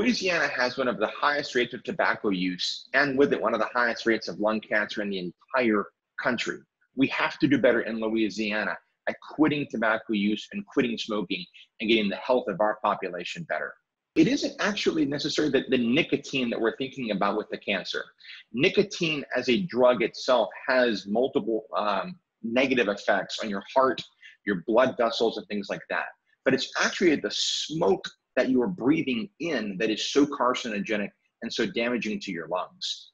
Louisiana has one of the highest rates of tobacco use, and with it, one of the highest rates of lung cancer in the entire country. We have to do better in Louisiana at quitting tobacco use and quitting smoking and getting the health of our population better. It isn't actually necessarily the nicotine that we're thinking about with the cancer. Nicotine as a drug itself has multiple negative effects on your heart, your blood vessels, and things like that. But it's actually the smoke that you are breathing in that is so carcinogenic and so damaging to your lungs.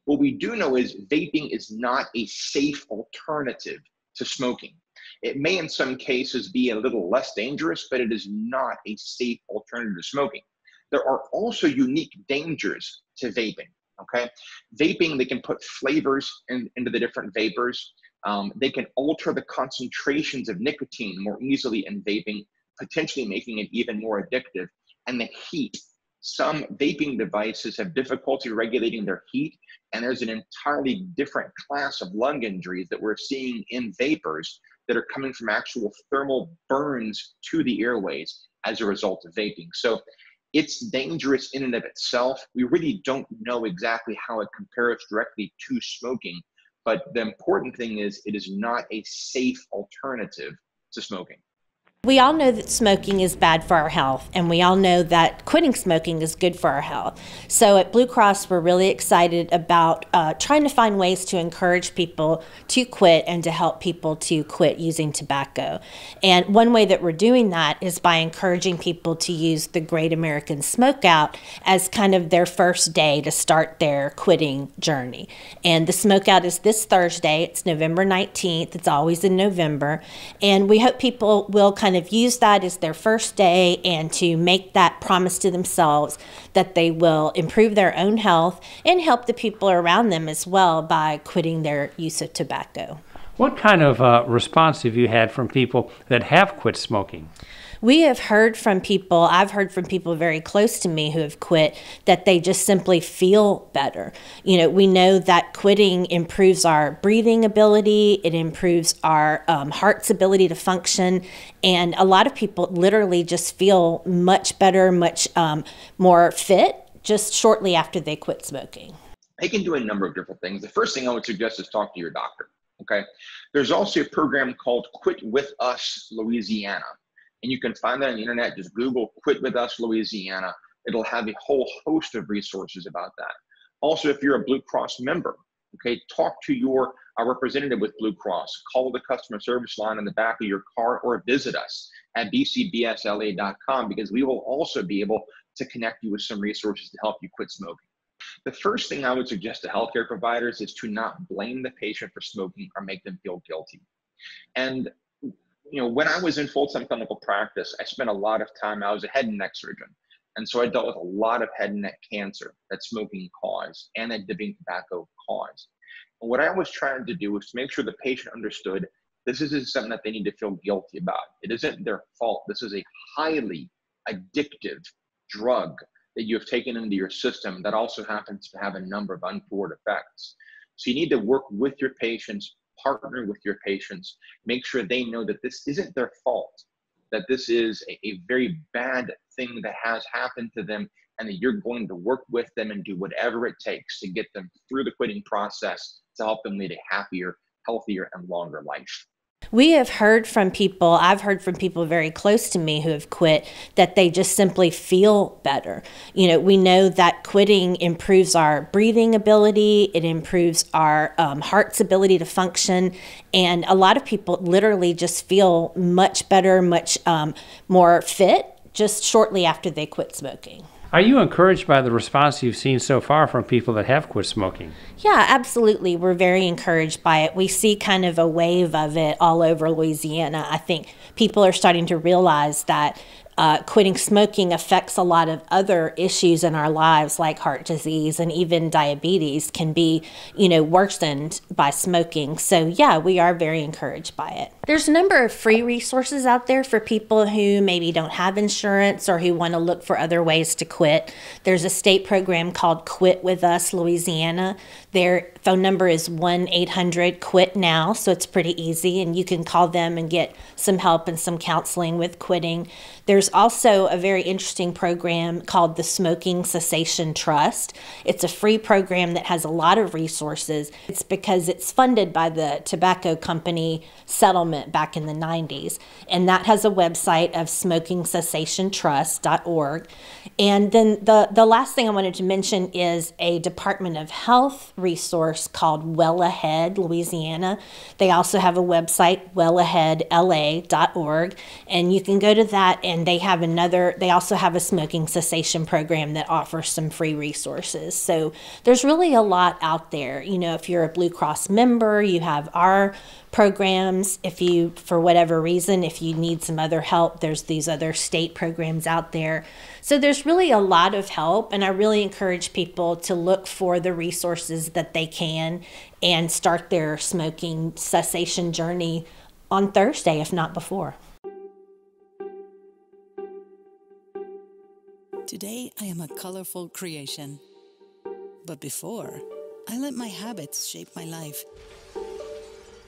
What we do know is vaping is not a safe alternative to smoking. It may in some cases be a little less dangerous, but it is not a safe alternative to smoking. There are also unique dangers to vaping, okay? Vaping, they can put flavors into the different vapors. They can alter the concentrations of nicotine more easily in vaping, potentially making it even more addictive. And the heat. Some vaping devices have difficulty regulating their heat, and there's an entirely different class of lung injuries that we're seeing in vapors that are coming from actual thermal burns to the airways as a result of vaping. So it's dangerous in and of itself. We really don't know exactly how it compares directly to smoking, but the important thing is it is not a safe alternative to smoking. We all know that smoking is bad for our health, and we all know that quitting smoking is good for our health. So at Blue Cross, we're really excited about trying to find ways to encourage people to quit and to help people to quit using tobacco. And one way that we're doing that is by encouraging people to use the Great American Smokeout as kind of their first day to start their quitting journey. And the Smokeout is this Thursday. It's November 19th. It's always in November. And we hope people will kind of use that as their first day and to make that promise to themselves that they will improve their own health and help the people around them as well by quitting their use of tobacco. What kind of response have you had from people that have quit smoking? We have heard from people, I've heard from people very close to me who have quit, that they just simply feel better. You know, we know that quitting improves our breathing ability, it improves our heart's ability to function, and a lot of people literally just feel much better, much more fit just shortly after they quit smoking. They can do a number of different things. The first thing I would suggest is talk to your doctor, okay? There's also a program called Quit With Us Louisiana. And you can find that on the internet. Just Google Quit With Us Louisiana. It'll have a whole host of resources about that. Also, if you're a Blue Cross member, okay, talk to your representative with Blue Cross. Call the customer service line in the back of your car or visit us at BCBSLA.com because we will also be able to connect you with some resources to help you quit smoking. The first thing I would suggest to healthcare providers is to not blame the patient for smoking or make them feel guilty. And you know, when I was in full-time clinical practice, I spent a lot of time, I was a head and neck surgeon. And so I dealt with a lot of head and neck cancer that smoking caused and that dipping tobacco caused. And what I was trying to do was to make sure the patient understood this isn't something that they need to feel guilty about. It isn't their fault. This is a highly addictive drug that you have taken into your system that also happens to have a number of untoward effects. So you need to work with your patients, partner with your patients, make sure they know that this isn't their fault, that this is a very bad thing that has happened to them, and that you're going to work with them and do whatever it takes to get them through the quitting process to help them lead a happier, healthier, and longer life. We have heard from people, I've heard from people very close to me who have quit, that they just simply feel better. You know, we know that quitting improves our breathing ability, it improves our heart's ability to function, and a lot of people literally just feel much better, much more fit just shortly after they quit smoking. Are you encouraged by the response you've seen so far from people that have quit smoking? Yeah, absolutely. We're very encouraged by it. We see kind of a wave of it all over Louisiana. I think people are starting to realize that quitting smoking affects a lot of other issues in our lives, like heart disease and even diabetes can be, you know, worsened by smoking. So yeah, we are very encouraged by it. There's a number of free resources out there for people who maybe don't have insurance or who want to look for other ways to quit. There's a state program called Quit With Us Louisiana. There phone number is 1-800-QUIT-NOW, so it's pretty easy, and you can call them and get some help and some counseling with quitting. There's also a very interesting program called the Smoking Cessation Trust. It's a free program that has a lot of resources. It's because it's funded by the tobacco company settlement back in the 90s, and that has a website of smokingcessationtrust.org. And then the last thing I wanted to mention is a Department of Health resource called Well Ahead Louisiana. They also have a website, wellaheadla.org, and you can go to that, and they also have a smoking cessation program that offers some free resources. So there's really a lot out there. You know, if you're a Blue Cross member, you have our programs. If you, for whatever reason, if you need some other help, there's these other state programs out there. So there's really a lot of help, and I really encourage people to look for the resources that they can and start their smoking cessation journey on Thursday, if not before. Today, I am a colorful creation. But before, I let my habits shape my life.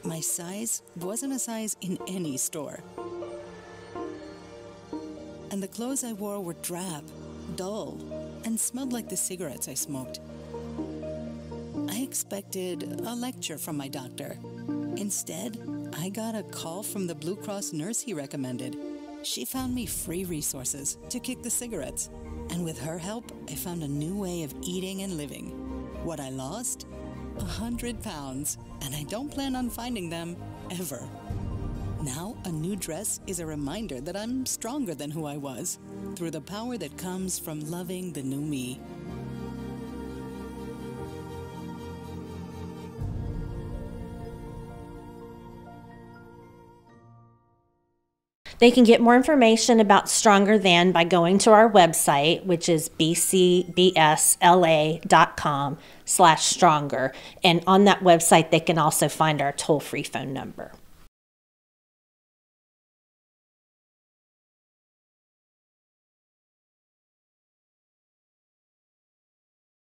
My size wasn't a size in any store. And the clothes I wore were drab, dull, and smelled like the cigarettes I smoked. I expected a lecture from my doctor. Instead, I got a call from the Blue Cross nurse he recommended. She found me free resources to kick the cigarettes. And with her help, I found a new way of eating and living. What I lost? 100 pounds. And I don't plan on finding them ever. Now, a new dress is a reminder that I'm stronger than who I was, through the power that comes from loving the new me. They can get more information about Stronger Than by going to our website, which is bcbsla.com/stronger. And on that website, they can also find our toll-free phone number.